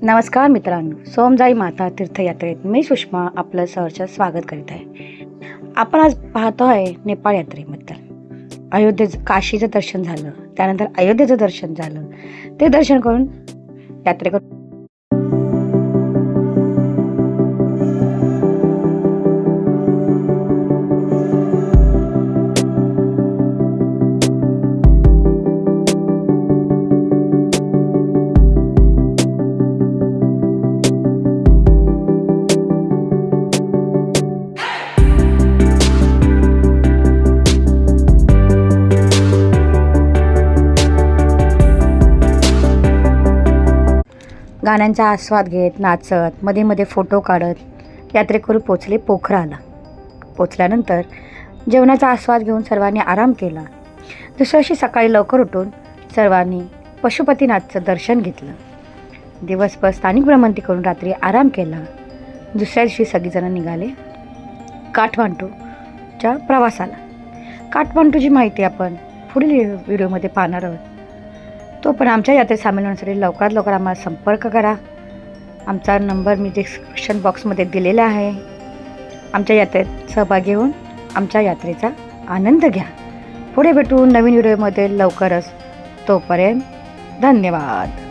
नमस्कार मित्रांनो, सोमजाई माता तीर्थयात्रेत मी सुषमा आपलं सहर्ष स्वागत करीत आहे. आपण आज पाहतो आहे नेपाळ यात्रेबद्दल. काशीचं दर्शन झालं, त्यानंतर अयोध्येचं दर्शन झालं. ते दर्शन करून यात्रेकर गाण्यांचा आस्वाद घेत, नाचत, मध्ये मध्ये फोटो काढत यात्रेकरू पोचले पोखराला. पोचल्यानंतर जेवणाचा आस्वाद घेऊन सर्वांनी आराम केला. दुसऱ्या दिवशी सकाळी लवकर उठून सर्वांनी पशुपतीनाथचं दर्शन घेतलं. दिवसभर स्थानिक भ्रमंती करून रात्री आराम केला. दुसऱ्या दिवशी सगळीजणं निघाले काठमांडूच्या प्रवासाला. काठमांडूची माहिती आपण पुढील व्हिडिओमध्ये पाहणार आहोत. तो पण आमच्या यात्रेत सामील होण्यासाठी लवकरात लवकर आम्हाला संपर्क करा. आमचा नंबर मी डिस्क्रिप्शन बॉक्समध्ये दिलेला आहे. आमच्या यात्रेत सहभागी होऊन आमच्या यात्रेचा आनंद घ्या. पुढे भेटू नवीन व्हिडिओमध्ये लवकरच. तोपर्यंत धन्यवाद.